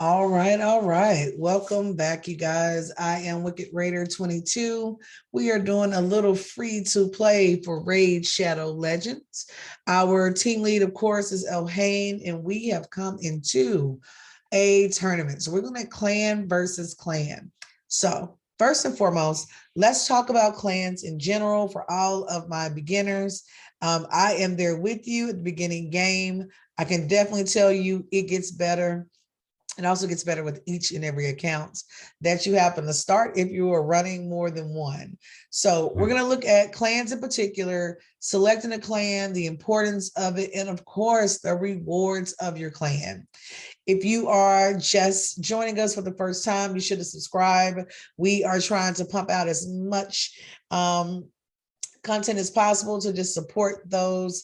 All right, all right. Welcome back, you guys. I am Wicked Raider 22. We are doing a little free to play for Raid Shadow Legends. Our team lead, of course, is Elhane, and we have come into a tournament. So we're going to clan versus clan. So first and foremost, let's talk about clans in general for all of my beginners. I am there with you at the beginning game. I can definitely tell you it gets better. It also gets better with each and every account that you happen to start if you are running more than one. So we're going to look at clans in particular, selecting a clan, the importance of it, and of course, the rewards of your clan. If you are just joining us for the first time, you should subscribe. We are trying to pump out as much content as possible to just support those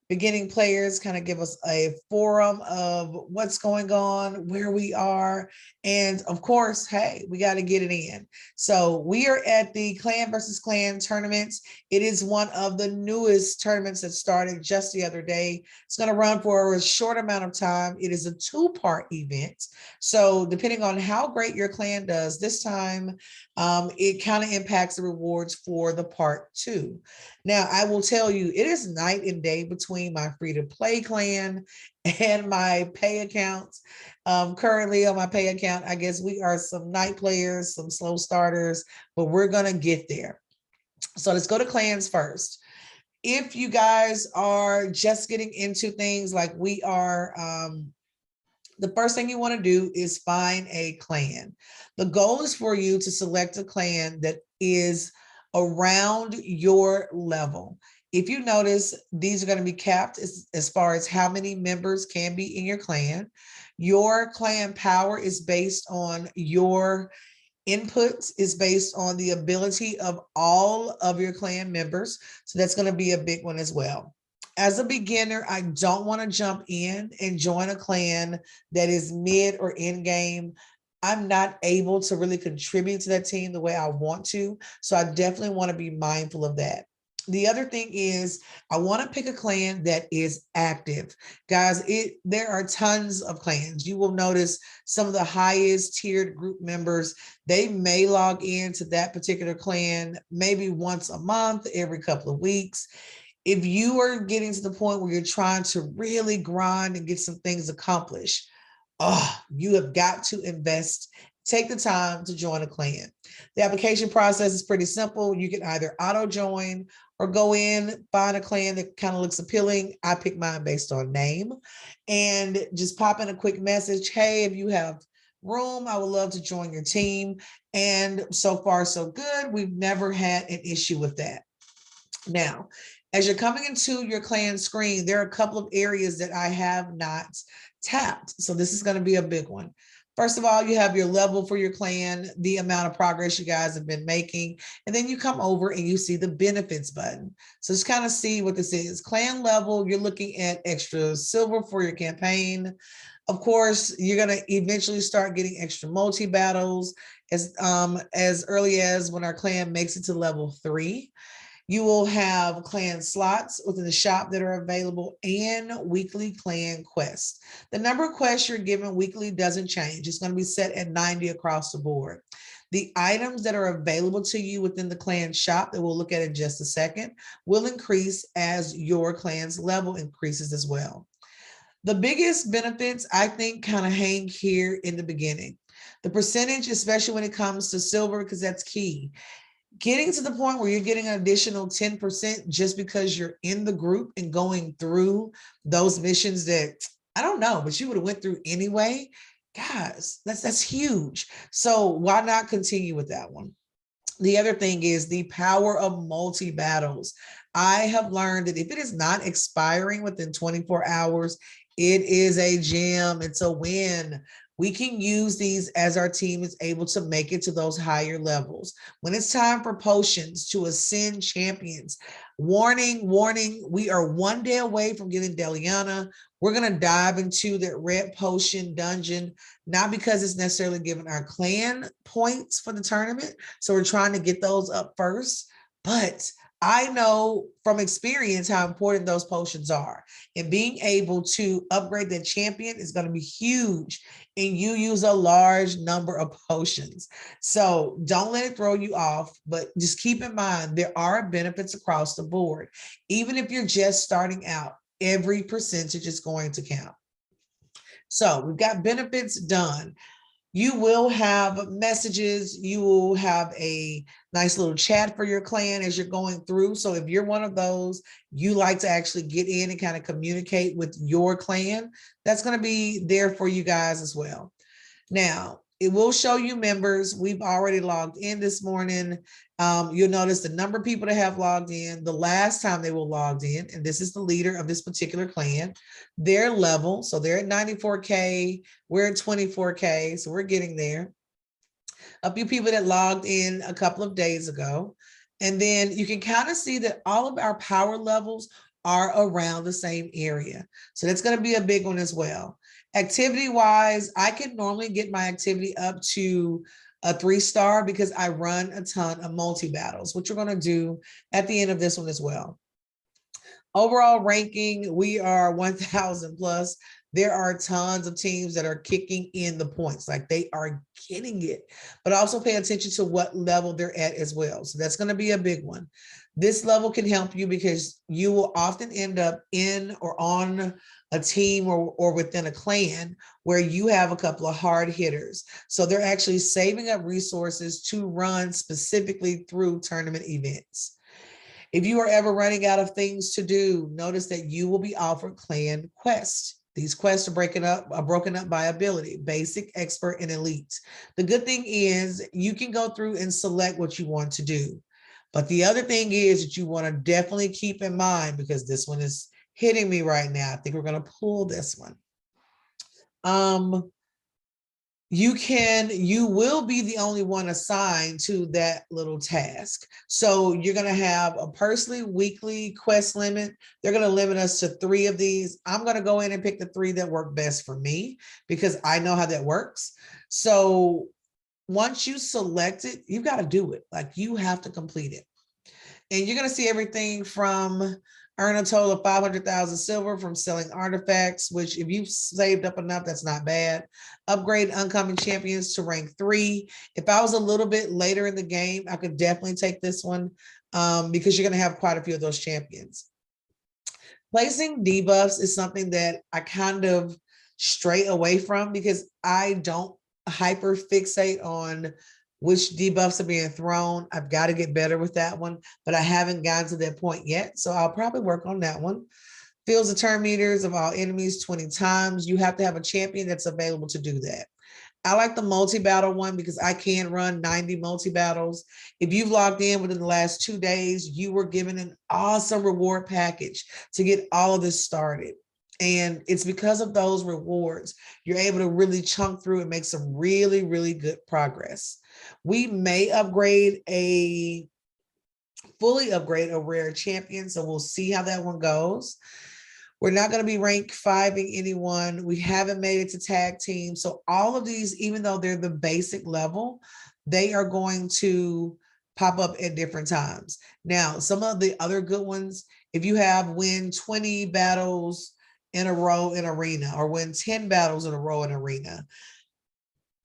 beginning players, kind of give us a forum of what's going on, where we are, and of course, hey, we got to get it in. So we are at the Clan versus Clan tournaments. It is one of the newest tournaments that started just the other day. It's going to run for a short amount of time. It is a two-part event. So depending on how great your clan does this time, it kind of impacts the rewards for the part two. Now, I will tell you, it is night and day between my free to play clan and my pay accounts. Currently on my pay account, I guess we are some night players, some slow starters, but we're going to get there. So let's go to clans first. If you guys are just getting into things like we are, the first thing you want to do is find a clan. The goal is for you to select a clan that is around your level. If you notice, these are going to be capped as far as how many members can be in your clan. Your clan power is based on your inputs, is based on the ability of all of your clan members. So that's going to be a big one as well. As a beginner, I don't want to jump in and join a clan that is mid or in game. I'm not able to really contribute to that team the way I want to. So I definitely want to be mindful of that. The other thing is I want to pick a clan that is active. Guys, there are tons of clans. You will notice some of the highest tiered group members, they may log into that particular clan maybe once a month, every couple of weeks. If you are getting to the point where you're trying to really grind and get some things accomplished, you have got to invest. Take the time to join a clan. The application process is pretty simple. You can either auto join or go in, find a clan that kind of looks appealing. I pick mine based on name and just pop in a quick message. Hey, if you have room, I would love to join your team. And so far, so good. We've never had an issue with that. Now, as you're coming into your clan screen, there are a couple of areas that I have not tapped. So this is going to be a big one. First of all, you have your level for your clan, the amount of progress you guys have been making, and then you come over and you see the benefits button. So just kind of see what this is. Clan level, you're looking at extra silver for your campaign. Of course, you're going to eventually start getting extra multi-battles as early as when our clan makes it to level 3. You will have clan slots within the shop that are available and weekly clan quests. The number of quests you're given weekly doesn't change. It's going to be set at 90 across the board. The items that are available to you within the clan shop that we'll look at in just a second will increase as your clan's level increases as well. The biggest benefits, I think, kind of hang here in the beginning. The percentage, especially when it comes to silver, because that's key. Getting to the point where you're getting an additional 10% just because you're in the group and going through those missions that, I don't know, but you would have went through anyway. Guys, that's huge. So why not continue with that one? The other thing is the power of multi-battles. I have learned that if it is not expiring within 24 hours, it is a gem. It's a win. We can use these as our team is able to make it to those higher levels. When it's time for potions to ascend champions, warning, warning, we are one day away from getting Deliana. We're going to dive into that red potion dungeon, not because it's necessarily giving our clan points for the tournament. So we're trying to get those up first, but I know from experience how important those potions are. And being able to upgrade that champion is going to be huge. And you use a large number of potions. So don't let it throw you off, but just keep in mind there are benefits across the board. Even if you're just starting out, every percentage is going to count. So we've got benefits done. You will have messages. You will have a nice little chat for your clan as you're going through. So if you're one of those, you like to actually get in and kind of communicate with your clan, that's going to be there for you guys as well. Now, it will show you members. We've already logged in this morning. You'll notice the number of people that have logged in, the last time they were logged in, and this is the leader of this particular clan, their level. So they're at 94K, we're at 24K, so we're getting there. A few people that logged in a couple of days ago. And then you can kind of see that all of our power levels are around the same area. So that's going to be a big one as well. Activity wise, I can normally get my activity up to a 3-star because I run a ton of multi-battles, which we're going to do at the end of this one as well. Overall ranking, we are 1,000 plus. There are tons of teams that are kicking in the points, like they are getting it, but also pay attention to what level they're at as well. So that's going to be a big one. This level can help you because you will often end up in or on a team or within a clan where you have a couple of hard hitters. So they're actually saving up resources to run specifically through tournament events. If you are ever running out of things to do, notice that you will be offered clan quests. These quests are broken up by ability, basic, expert, and elite. The good thing is you can go through and select what you want to do. But the other thing is that you want to definitely keep in mind, because this one is hitting me right now. I think we're going to pull this one. You will be the only one assigned to that little task. So you're going to have a personally weekly quest limit. They're going to limit us to 3 of these. I'm going to go in and pick the 3 that work best for me because I know how that works. So once you select it, you've got to do it. Like, you have to complete it. And you're going to see everything from earn a total of 500,000 silver from selling artifacts, which if you've saved up enough, that's not bad. Upgrade uncommon champions to rank 3. If I was a little bit later in the game, I could definitely take this one because you're going to have quite a few of those champions. Placing debuffs is something that I kind of stray away from because I don't hyper fixate on which debuffs are being thrown. I've got to get better with that one, but I haven't gotten to that point yet. So I'll probably work on that one. Fills the turn meters of all enemies 20 times. You have to have a champion that's available to do that. I like the multi-battle one because I can run 90 multi-battles. If you've logged in within the last 2 days, you were given an awesome reward package to get all of this started. And it's because of those rewards, you're able to really chunk through and make some really, really good progress. We may fully upgrade a rare champion. So we'll see how that one goes. We're not going to be rank 5ing anyone. We haven't made it to tag team. So all of these, even though they're the basic level, they are going to pop up at different times. Now, some of the other good ones, if you have win 20 battles in a row in arena or win 10 battles in a row in arena,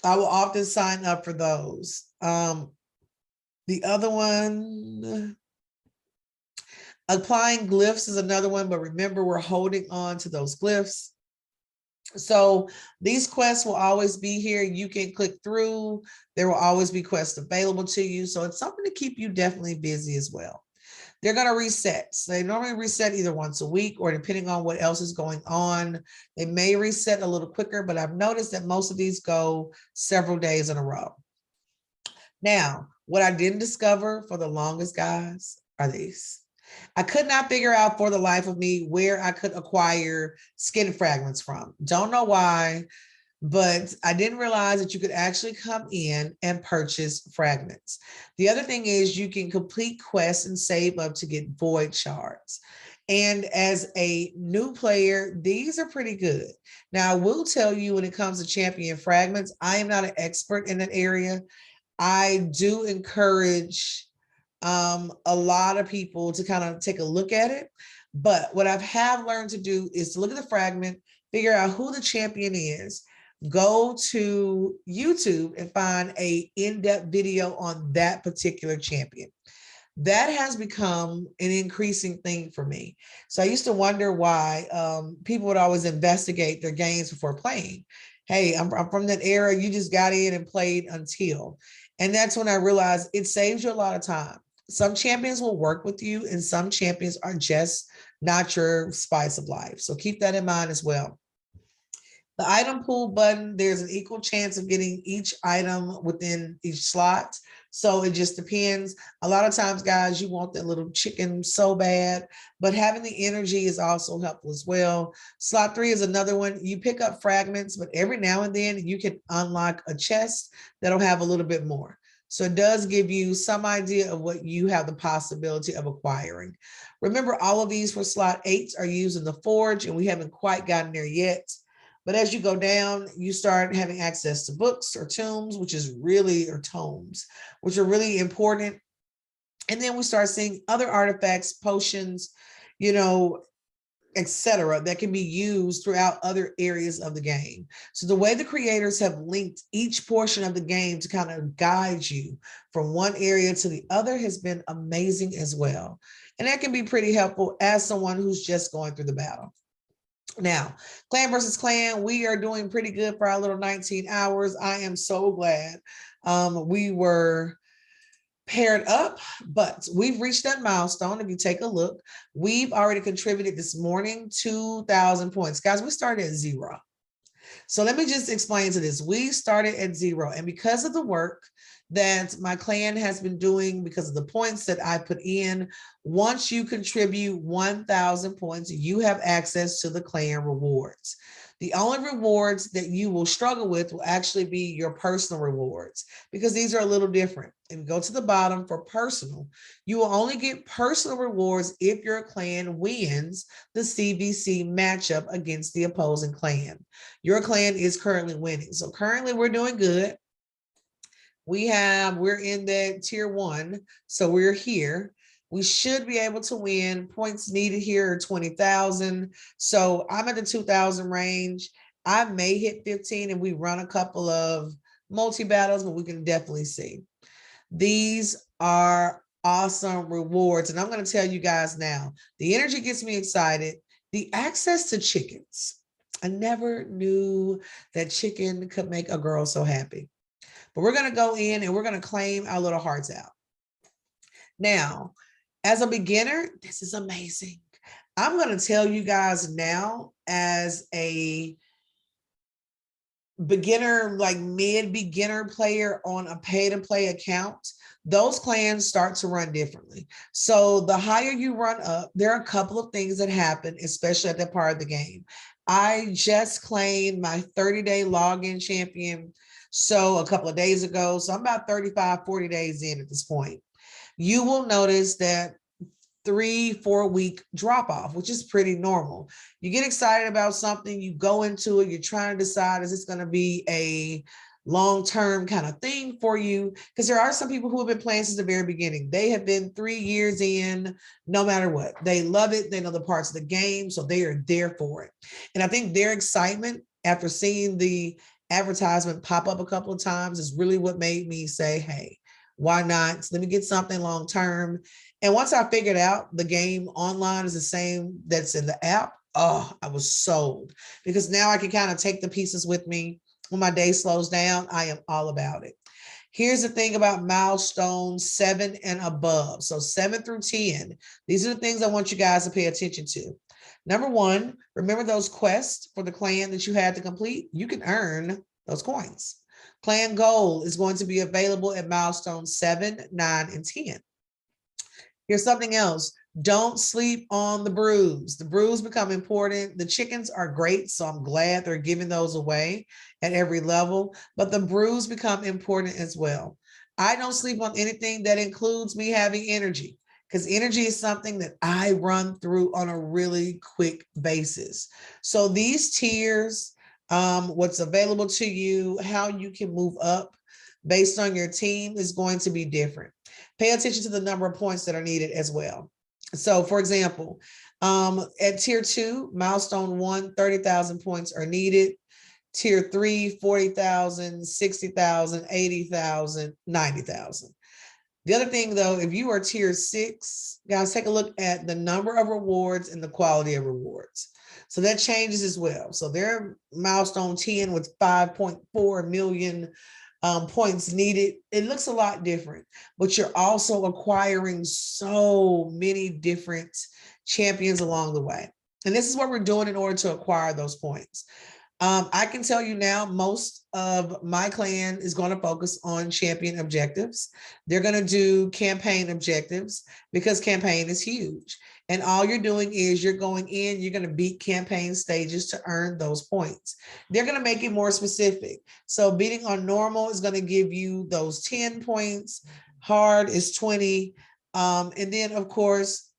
I will often sign up for those. The other one, applying glyphs is another one, but remember, we're holding on to those glyphs. So these quests will always be here. You can click through. There will always be quests available to you. So it's something to keep you definitely busy as well. They're going to reset. So they normally reset either once a week or depending on what else is going on. They may reset a little quicker, but I've noticed that most of these go several days in a row. Now, what I didn't discover for the longest, guys, are these. I could not figure out for the life of me where I could acquire skin fragments from. Don't know why, but I didn't realize that you could actually come in and purchase fragments. The other thing is you can complete quests and save up to get void shards. And as a new player, these are pretty good. Now, I will tell you when it comes to champion fragments, I am not an expert in that area. I do encourage a lot of people to kind of take a look at it. But what I've have learned to do is to look at the fragment, figure out who the champion is, go to YouTube and find a in-depth video on that particular champion. That has become an increasing thing for me. So I used to wonder why people would always investigate their games before playing. Hey, I'm from that era. You just got in and played until. And that's when I realized it saves you a lot of time. Some champions will work with you, and some champions are just not your spice of life. So keep that in mind as well. The item pool button, there's an equal chance of getting each item within each slot. So it just depends. A lot of times, guys, you want that little chicken so bad, but having the energy is also helpful as well. Slot 3 is another one. You pick up fragments, but every now and then you can unlock a chest that'll have a little bit more. So it does give you some idea of what you have the possibility of acquiring. Remember, all of these for slot 8 are used in the forge, and we haven't quite gotten there yet. But as you go down, you start having access to books or tomes, which are really important. And then we start seeing other artifacts, potions, etc., that can be used throughout other areas of the game. So the way the creators have linked each portion of the game to kind of guide you from one area to the other has been amazing as well. And that can be pretty helpful as someone who's just going through the battle. Now, clan versus clan, we are doing pretty good for our little 19 hours. I am so glad we were paired up, but we've reached that milestone. If you take a look, we've already contributed this morning 2,000 points. Guys, we started at 0. So let me just explain to this. We started at 0, and because of the work that my clan has been doing, because of the points that I put in, once you contribute 1,000 points, you have access to the clan rewards. The only rewards that you will struggle with will actually be your personal rewards, because these are a little different. If you go to the bottom for personal, you will only get personal rewards if your clan wins the CVC matchup against the opposing clan. Your clan is currently winning. So currently we're doing good. We're in the tier 1, so we're here. We should be able to win. Points needed here are 20,000. So I'm at the 2,000 range. I may hit 15 and we run a couple of multi-battles, but we can definitely see. These are awesome rewards. And I'm going to tell you guys now, the energy gets me excited. The access to chickens. I never knew that chicken could make a girl so happy. But we're going to go in and we're going to claim our little hearts out. Now, as a beginner, this is amazing. I'm going to tell you guys now, as a beginner, like mid-beginner player on a pay-to-play account, those clans start to run differently. So the higher you run up, there are a couple of things that happen, especially at that part of the game. I just claimed my 30-day login champion. So a couple of days ago, so I'm about 35, 40 days in at this point. You will notice that 3-4 week drop off, which is pretty normal. You get excited about something, you go into it, you're trying to decide, is this going to be a long-term kind of thing for you? Because there are some people who have been playing since the very beginning. They have been 3 years in, no matter what. They love it. They know the parts of the game, so they are there for it. And I think their excitement after seeing the advertisement pop up a couple of times is really what made me say, hey, why not? Let me get something long term. And once I figured out the game online is the same that's in the app, oh, I was sold, because now I can kind of take the pieces with me. When my day slows down, I am all about it. Here's the thing about milestones 7 and above. So 7 through 10, these are the things I want you guys to pay attention to. Number 1, remember those quests for the clan that you had to complete? You can earn those coins. Clan goal is going to be available at milestones 7, 9, and 10. Here's something else. Don't sleep on the brews. The brews become important. The chickens are great, so I'm glad they're giving those away at every level, but the brews become important as well. I don't sleep on anything that includes me having energy, because energy is something that I run through on a really quick basis. So these tiers, what's available to you, how you can move up based on your team is going to be different. Pay attention to the number of points that are needed as well. So for example, at tier 2, milestone 1, 30,000 points are needed. Tier 3, 40,000, 60,000, 80,000, 90,000. The other thing though, if you are tier 6, guys, take a look at the number of rewards and the quality of rewards. So that changes as well. So their milestone 10 with 5.4 million points needed. It looks a lot different, but you're also acquiring so many different champions along the way. And this is what we're doing in order to acquire those points. I can tell you now, most of my clan is going to focus on champion objectives. They're going to do campaign objectives because campaign is huge. And all you're doing is you're going in, you're going to beat campaign stages to earn those points. They're going to make it more specific. So beating on normal is going to give you those 10 points. Hard is 20. And then, of course,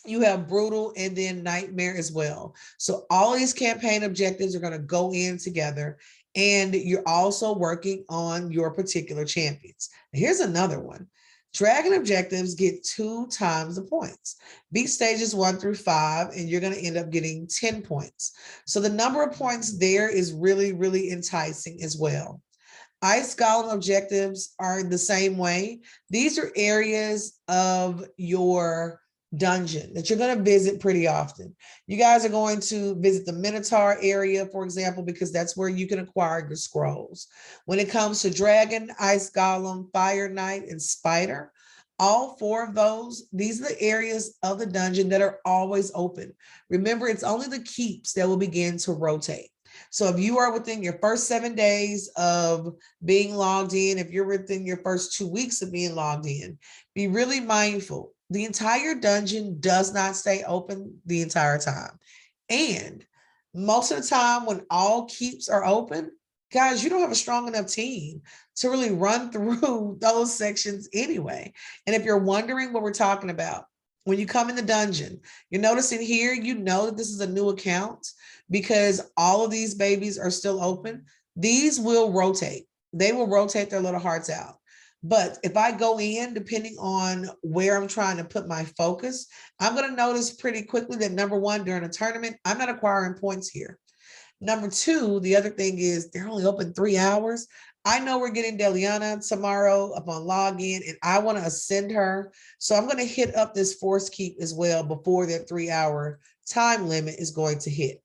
you have brutal and then nightmare as well. So all these campaign objectives are going to go in together, and you're also working on your particular champions. Here's another one. Dragon objectives get 2 times the points. Beat stages 1 through 5, and you're going to end up getting 10 points. So the number of points there is really, really enticing as well. Ice Golem objectives are the same way. These are areas of your dungeon that you're going to visit pretty often. You guys are going to visit the Minotaur area, for example, because that's where you can acquire your scrolls. When it comes to Dragon, Ice Golem, Fire Knight, and Spider, all 4 of those, these are the areas of the dungeon that are always open. Remember, it's only the keeps that will begin to rotate. So if you are within your first 7 days of being logged in, if you're within your first 2 weeks of being logged in, be really mindful. The entire dungeon does not stay open the entire time. And most of the time when all keeps are open, guys, you don't have a strong enough team to really run through those sections anyway. And if you're wondering what we're talking about, when you come in the dungeon, you're noticing here, you know that this is a new account because all of these babies are still open. These will rotate. They will rotate their little hearts out. But if I go in, depending on where I'm trying to put my focus, I'm going to notice pretty quickly that number 1, during a tournament, I'm not acquiring points here. Number 2, the other thing is they're only open 3 hours. I know we're getting Deliana tomorrow upon login, and I want to ascend her. So I'm going to hit up this force keep as well before that 3-hour time limit is going to hit.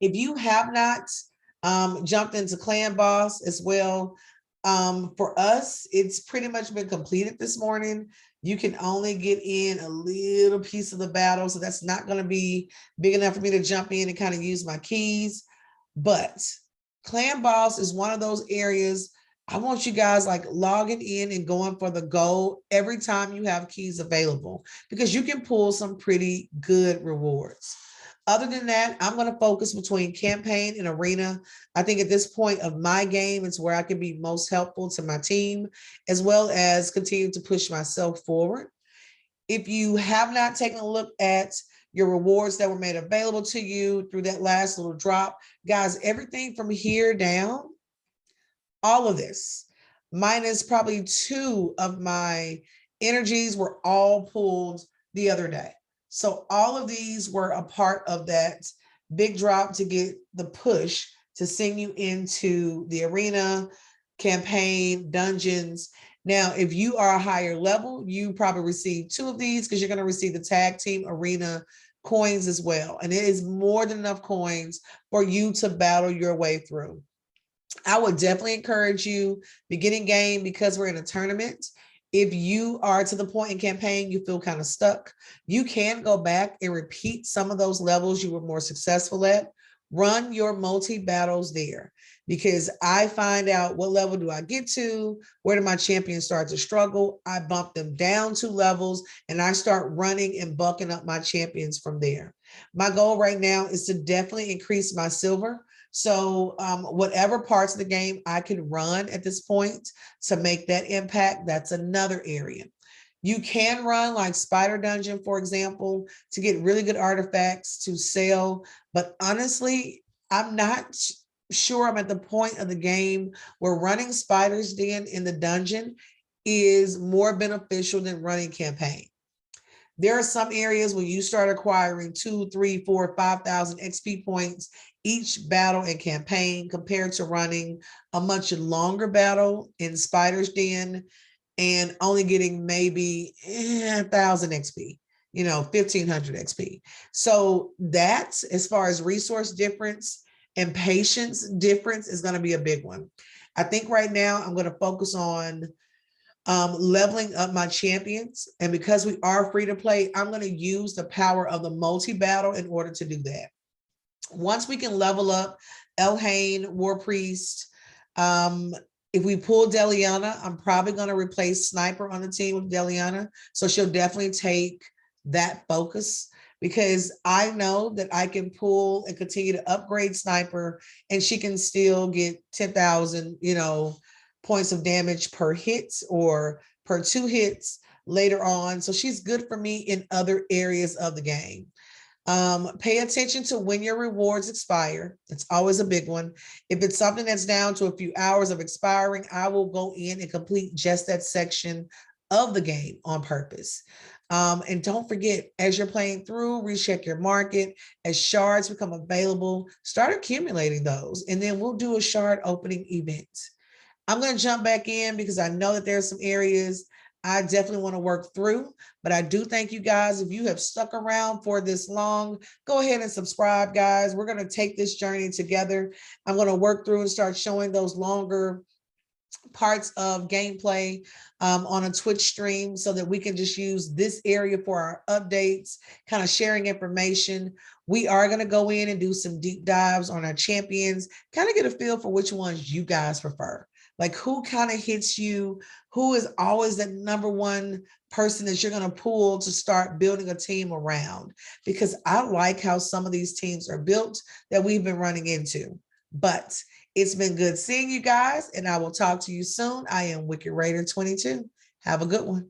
If you have not jumped into Clan Boss as well, for us, it's pretty much been completed this morning. You can only get in a little piece of the battle, so that's not going to be big enough for me to jump in and kind of use my keys. But Clan Boss is one of those areas I want you guys like logging in and going for the gold every time you have keys available, because you can pull some pretty good rewards. Other than that, I'm going to focus between campaign and arena. I think at this point of my game, it's where I can be most helpful to my team, as well as continue to push myself forward. If you have not taken a look at your rewards that were made available to you through that last little drop, guys, everything from here down, all of this, minus probably 2 of my energies, were all pulled the other day. So all of these were a part of that big drop to get the push to send you into the arena, campaign, dungeons. Now, if you are a higher level, you probably receive 2 of these because you're going to receive the tag team arena coins as well. And it is more than enough coins for you to battle your way through. I would definitely encourage you, beginning game, because we're in a tournament. If you are to the point in campaign, you feel kind of stuck, you can go back and repeat some of those levels you were more successful at. Run your multi-battles there, because I find out what level do I get to, where do my champions start to struggle, I bump them down 2 levels, and I start running and bucking up my champions from there. My goal right now is to definitely increase my silver. So whatever parts of the game I can run at this point to make that impact, that's another area. You can run like Spider Dungeon, for example, to get really good artifacts to sell. But honestly, I'm not sure I'm at the point of the game where running Spider's Den in the dungeon is more beneficial than running campaign. There are some areas when you start acquiring 2, 3, 4, 5,000 XP points each battle and campaign compared to running a much longer battle in Spider's Den and only getting maybe 1,000 XP, 1,500 XP. So that's, as far as resource difference and patience difference, is going to be a big one. I think right now I'm going to focus on leveling up my champions. And because we are free to play, I'm going to use the power of the multi-battle in order to do that. Once we can level up Elhain, War Priest, if we pull Deliana, I'm probably going to replace Sniper on the team with Deliana. So she'll definitely take that focus, because I know that I can pull and continue to upgrade Sniper and she can still get 10,000, points of damage per hit or per 2 hits later on. So she's good for me in other areas of the game. Pay attention to when your rewards expire. It's always a big one. If it's something that's down to a few hours of expiring, I will go in and complete just that section of the game on purpose. And don't forget, as you're playing through, recheck your market. As shards become available, start accumulating those, and then we'll do a shard opening event. I'm going to jump back in because I know that there's some areas I definitely want to work through, but I do thank you guys. If you have stuck around for this long, go ahead and subscribe, guys. We're going to take this journey together. I'm going to work through and start showing those longer parts of gameplay on a Twitch stream so that we can just use this area for our updates, kind of sharing information. We are going to go in and do some deep dives on our champions, kind of get a feel for which ones you guys prefer. Like, who kind of hits you? Who is always that number one person that you're going to pull to start building a team around? Because I like how some of these teams are built that we've been running into. But it's been good seeing you guys, and I will talk to you soon. I am Wicked Raider 22. Have a good one.